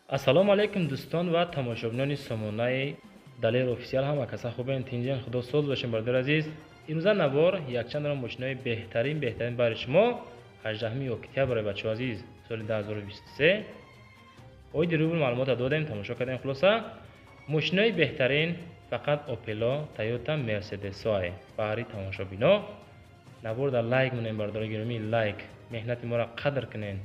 ассалому алайкум дӯстон ва тамошобинони сомонаи далер офисиал. ҳама каса хубен? тинҷен худо соз бошем. бародари азиз, имрӯза навор якчандро мошинои беҳтарин барои шумо 18 октябр бачаҳо азиз соли 2023 оиди рӯбр маълумота додем, тамошо кардем. хулоса мошинои беҳтарин фақат опело, тойота, мерседесое. баҳри тамошобино наворда лайк монем. бародари гиромӣ, лайк меҳнати моро қадр кунен.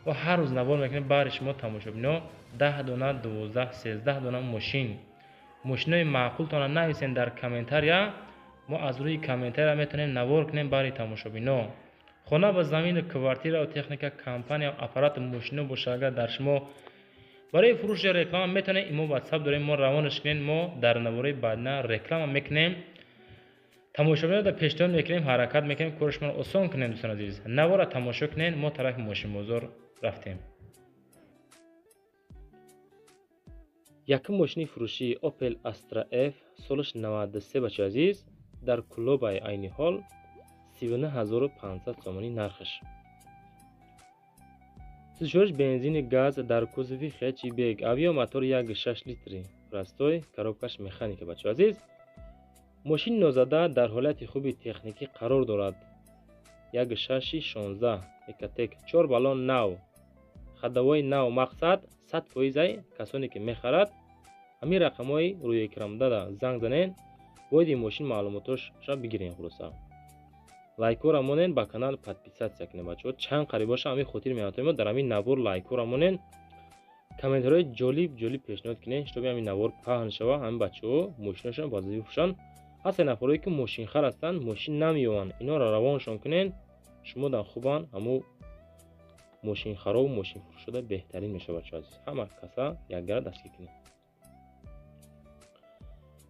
و هر روز نوار میکنیم برای شما تماشابینا 10 دونه 12 13 دونه ماشینای معقول تان نویسین در کامنتر، یا ما از روی کامنتر میتونیم نوار کنیم برای تماشابینا. خانه و زمین، کوارتیر و تکنیک، کمپانی و آپارات ماشین باشه. اگر در شما برای فروش یا رکلام میتونید ایمو واتساپ داریم، ما روانش کنین. ما در نواره بعدنا رکلام میکنیم. تماشابینا در پیشنهاد میکنیم، حرکت میکنیم، کارش ما آسان کنیم. دوستان عزیز نوار تماشا کنین. ما طرف ماشین بازار رفتیم. یکم ماشین فروشی اوپل استرا اف سالش 93 بچه عزیز در کلوبای عین حال 39500 سومانی نرخش. سوزش بنزین گاز در کوزوی خیچی بیگ اویا موتور 1.6 لیتری راستوی کاروبکش مکانیک بچه عزیز. ماشین نوزده در حالت خوبی تکنیکی قرار دارد. 1.616 اکتک 4 بالون نو خدوای نو مقصد 100% کسانی که میخرد همین رقمای روی اکرام داده زنگ زنین باید ماشین معلوماتش را بگیرین. خلاصا لایک و رامونن با کانال پادپیسات کنین بچه‌ها. چند قریب باشه همین خاطر میاتیم ما در همین نوار لایک و رامونن کامنت های جالب پیشنهاد کنین تا همین نوار پهن شوه. همین بچه‌ها ماشینشون بازی بفروشن. اصلا نفرایی که ماشین خر هستن ماشین نمیوان اینا را روانشون کنین. شما در خوبان همو ماشین خراب و ماشین فروش شده بهترین میشه بچه عزیز. همه کسا یکگره دستگیر کنید.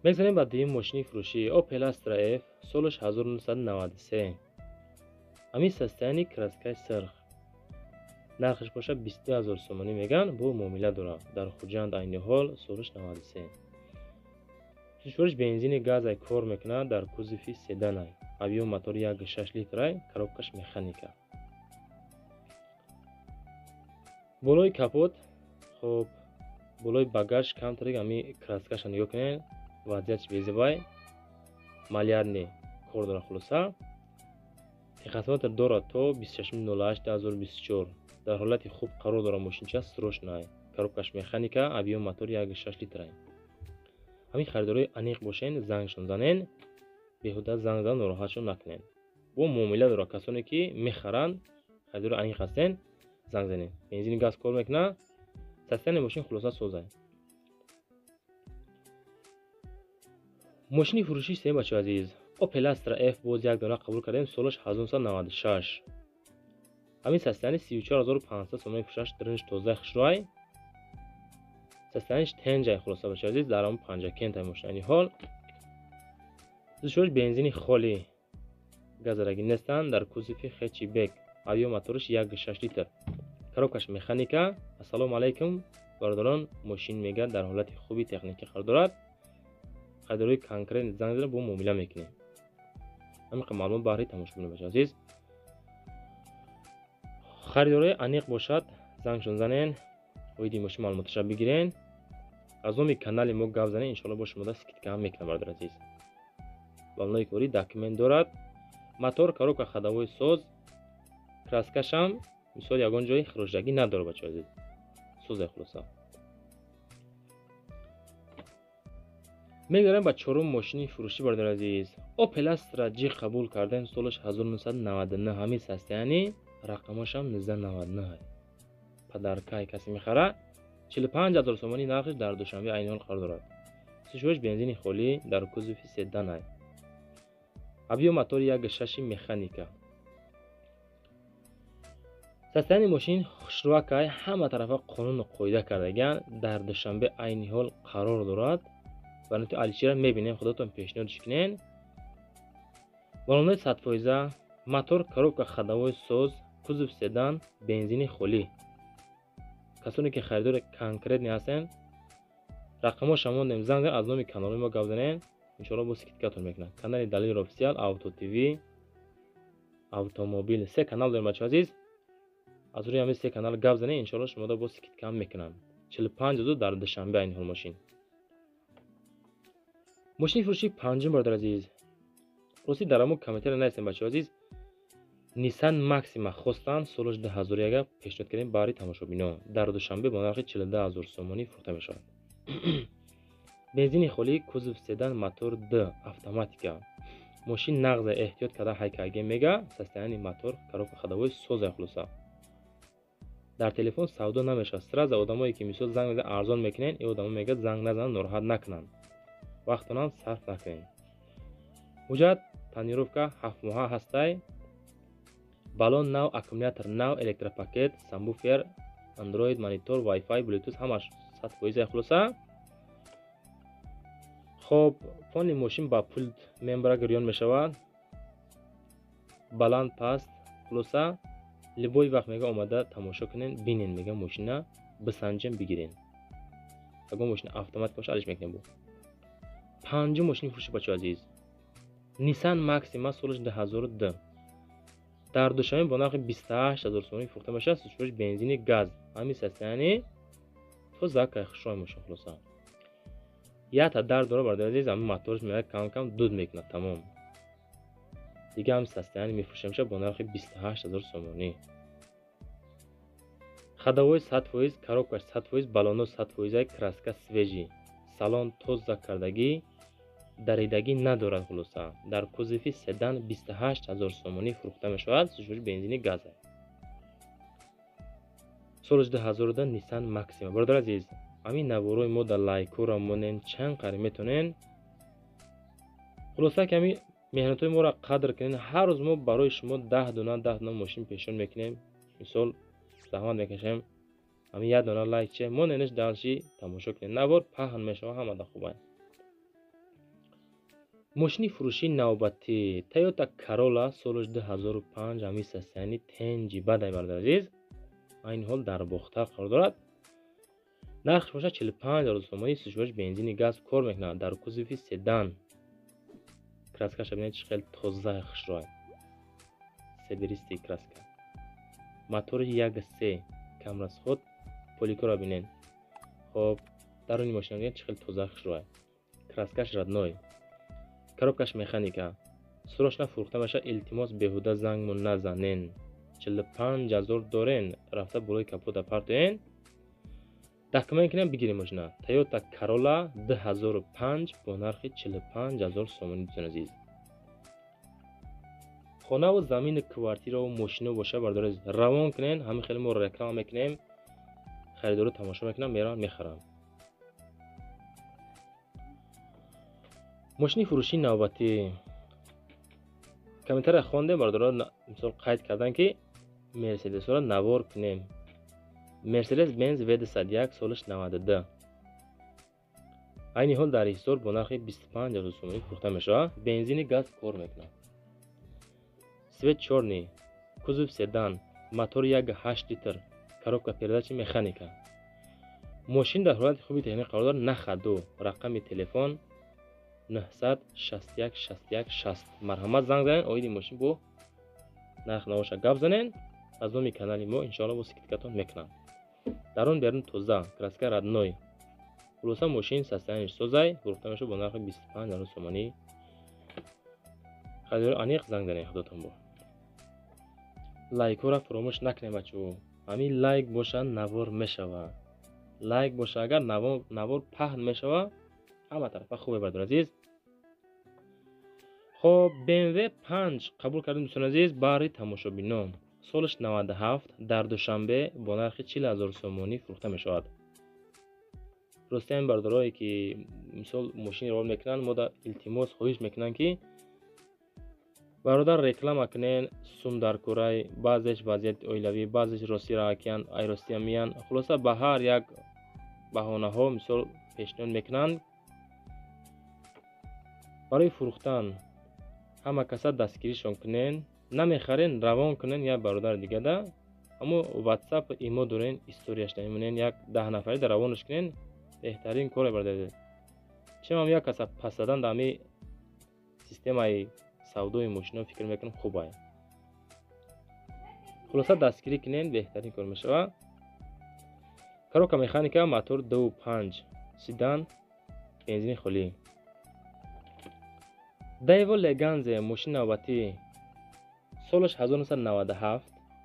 بگذاریم بعد این ماشین فروشی اوپل استرا اف سالش 1993 همین سستانی کراسکای سرخ نرخش باشه 22000 سومانی میگن. با معامله داره در خوجند عین حال سالش 93. سوزش بنزین گاز کار میکنه در کوزوفی سدان اویا موتور 1.6 لیتر کاروبکش مکانیکه. بالای کاپوت خب بالای باگاژ کانترگ همی کراسکاش نگاه کنین. وضعیتش بیزیبای مالیارنی کار داره. خلاصا خدمات داره تا 26/08/2024 در حالت خوب قرار داره. ماشین چه سروش نه کاروبکش مکانیکه اویا موتور 1.6 لیتر. همین خریدارای انیق باشین زنگشون زنین. بیهوده زنگ زدن راحتشون نکنین. با معامله داره کسانی که میخرن خریدار انیق هستن زنگ زنین. بنزین گاز کار میکنه. سستن ماشین خلاصا سوزه. ماشین فروشی سیم بچه عزیز اوپل استرا اف باز یک دانه قبول کردیم. سالش 1996 همین سستن 34500 سومانی فروشش درنش توزه خشروی سستنش تنجای. خلاصا بچه عزیز در همون 50 کنت ماشین حال زوشش بنزین خالی گازرگی نستن در کوزوفی خیچی بیگ اویا موتورش 1.6 لیتر کاروبکش مکانیکه. السلام علیکم برادران. ماشین میگه در حالت خوبی تکنیکی قرار دارد. خریدارای کانکرین زنگ زدن با معامله میکنه. همین معلومات بهره تماشا کنید بچه عزیز. خریدارای انیق باشد زنگشون زنین ویدی ماشین معلوماتش را بگیرین. از اون کانال ما گپ زنین ان شاء الله با شما دست کم میکنه برادر عزیز. بالای کوری داکیومنت دارد. موتور کاروبک خدوای سوز کراسکاش هم مثال یگان جای خروجدگی نداره بچه عزیز. سوزه. خلاصا میگردیم با چهارم ماشین فروشی برادر عزیز اوپل استرا جی قبول کردن. سالش 1999 همین سستانی رقمش هم 1999 پدرکای کسی میخره 45000 سومانی نرخش در دوشنبه عین حال قرار دارد. سوزش بنزین خالی در کوزوفی سدان اویا موتور 1.6 مکانیکه. سستانی ماشین خوشروکای همه طرفا قانون و قاعده کردگان در دوشنبه عین حال قرار دارد. برای تو علیچی را میبینیم خودتون پیشنهادش کنین. بالونای 100% موتور کاروبک خدوای سوز کوزوف سدان بنزین خالی. کسانی که خریدار کانکرت هستن رقمش شما زنگ از نام کانال ما گپ زنین ان شاء الله با سکتاتون میکنن. کانال دلیل آفیسیال اوتو تیوی اتومبیل 3 کانال داریم بچه عزیز. از روی همین 3 کانال گپ زنین ان شاء الله شما با سکت کم میکنن. 45000 дар душанбе ин ҳол мошини фурӯши панҷум бародар азиз. рости дар аммо комментария наистем бачаҳо азиз. Nissan Maxima хостан соли 12001 пешниҳод кардем барои тамошобинон. Дар душанбе бо нархи 42000 сомонӣ фурӯхта мешавад. бензини холӣ, кузов седан, мотор D автоматика. мошин нағзе эҳтиёт карда ҳайкаги мега, состояние мотор, коробка ходовой соза хулоса. дар телефон савдо намешавад. сразу одамое ки мисол занг мезананд арзон мекунанд, ин одамо мегӯяд занг назананд, нороҳат накунанд. вақтонам сарф накунед. ҳуҷҷат тонировка 7 моҳа ҳастай. балон нав, аккумулятор нав, электропакет, самбуфер, андроид, монитор, Wi-Fi, Bluetooth ҳамаш 100% хулоса. хоб, фони мошин ба пулт мембра гирён мешавад. баланд паст хулоса. любой вақт мега омада тамошо кунен, бинен, мега мошина бисанҷем бигирен. агар мошина автоматик боша алиш мекунем бо. панҷум мошини фурӯши бачаҳо азиз. Nissan Maxima соли 2002. дар душанбе бо нархи 28000 сомонӣ фурӯхта мешавад. сӯзишбош бензини газ. ҳамин состояние тоза хушрой мошин хулоса. як та дар дора бародар азиз, ҳамин моторш меяд кам дуд мекунад тамом. дига ҳамин состояние мефурӯша мешавад бо нархи 28000 сомонӣ. ходовой 100%, коробкаш 100%, балоно 100%, краска свежи. салон тоза кардагӣ, даридагӣ надорад хулоса. дар кузови седан 28000 сомонӣ фурӯхта мешавад. сӯзишбош бензини газ. соли 2002 Nissan Maxima. бародар азиз, ҳамин наворои мо дар лайкора монен чанд қари метонен. хулоса ки ҳамин меҳнатои моро қадр кунен. ҳар рӯз мо барои шумо 10 дона мошин пешон мекунем. мисол заҳмат мекашем. ҳамин 1 дона лайк че моненш далши тамошо кунем. навор паҳн мешава, ҳамада хубай. мошини фурӯши навбатӣ Toyota Corolla соли 2005 ҳамин состояние тенҷи бадай бародар азиз. айни ҳол дар бохтар қарор дорад. нархш боша 45000 сомонӣ. сӯзишбош бензини газ кор мекунад. дар кузови седан. краскаша бинед чӣ хел тоза хушрой. себеристи краска. мотори 1.3 камрасход поликора бинед. хоб, даруни мошина бинед чӣ хел тоза хушрой. краскаш родной. коробкаш механика. срочно фурӯхта мешавад. илтимос беҳуда зангмон назанен. 45000 дорен. рафта болои капота партоен. документ кунем бигирем мошина. Toyota Corolla 2005 бо нархи 45000 сомонӣ дӯстон азиз. хонаву замини квартираву мошино боша бародар азиз. равон кунен. ҳамин хеле мо реклама мекунем. харидору тамошо мекунам, мерам мехарам. мошини фурӯши навбатӣ. комментария хондем бародаро мисол қайд кардан ки Mercedes-ро навор кунем. Mercedes-Benz V201 солиш 92. айни ҳол дар истор бо нархи 25000 сомонӣ фурӯхта мешавад. бензини газ кор мекунад. свет чорни, кузов седан, мотор 1.8 литр, коробка передачи механика. мошин дар ҳолати хуби техник қарор дорад. на хаду. рақами телефон 961 61 60. марҳамат занг занед. оиди мошин бо нарх навоша гап занед. аз номи канали мо иншоалло бо сертификатон мекунам. дарун берун тоза, краска родной. хулоса мошин состоянияш созай фурӯхта мешавад бо нархи 25000 сомонӣ. харидори аниқ занг занед худотон бо. лайкора фаромӯш накунед бачаҳо. ҳамин лайк боша навор мешавад. лайк боша агар навор паҳн мешавад, ҳама тарафа хубе бародар азиз. хоб, BMW 5 қабул кардем дӯстон азиз барои тамошобинон. солиш 97 дар душанбе бо нархи 40000 сомонӣ фурӯхта мешавад. рости ҳамин бародарое ки мисол мошини равон мекунанд, мода илтимос хоҳиш мекунанд ки бародар реклама кунен. сум дар курай, баъзеш вазъияти оилавӣ, баъзеш рости раакиян, айростия миян. хулоса ба ҳар як баҳонаҳо мисол пешниҳод мекунанд. барои фурӯхтан ҳама каса дастгиришон кунен. намехарен, равон кунен як бародар дигада. аммо WhatsApp имо дорен, историяш намонен, як 10 нафари дар равонаш кунен. беҳтарин коре бародар. чимам як каса пас задан дар ҳамин системаи савдои мошино фикр мекунам хубай. хулоса дастгирӣ кунен, беҳтарин кор мешавад. коробка механика, мотор 2.5 седан, бензини хулӣ. Daewoo Leganze мошини навбатӣ солаш 1997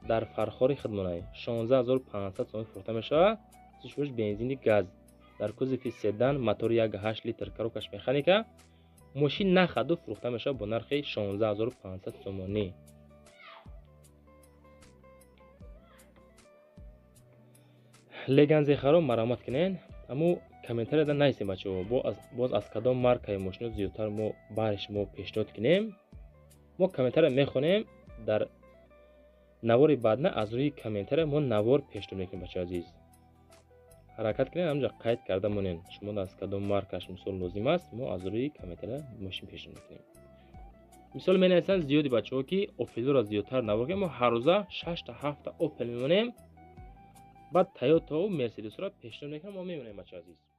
дар фархори хидмонай 16500 сом фурӯхта мешавад. сишвуш бензини газ дар кузофи седан, мотори 1.8 литр, коробкаш механика. мошин нахаду фурӯхта мешавад бо нархи 16500 сомонӣ. Leganze хароб марамат кинен. аммо комментария да найсем бачаҳо, боз аз кадом маркаи мошинот зиёдтар мо баҳри шумо пешниҳод кинем. мо комментария мехонем. дар навори баъдна аз рӯи комментария мо навор пешниҳод мекунем бачаҳои азиз. ҳаракат кинен, ҳамҷа қайд карда монен. шумо аз кадом маркаш мисол лозим аст, мо аз рӯи комментария мошин пешниҳод мекунем. мисол менависанд зиёди бачаҳо ки Opel-ро зиёдтар навор кунем, мо ҳар рӯза 6 та 7 та Opel мемонем. بعد Toyota و Mercedes را پیشنهاد میکنم. ما میمونیم بچه‌ها عزیز.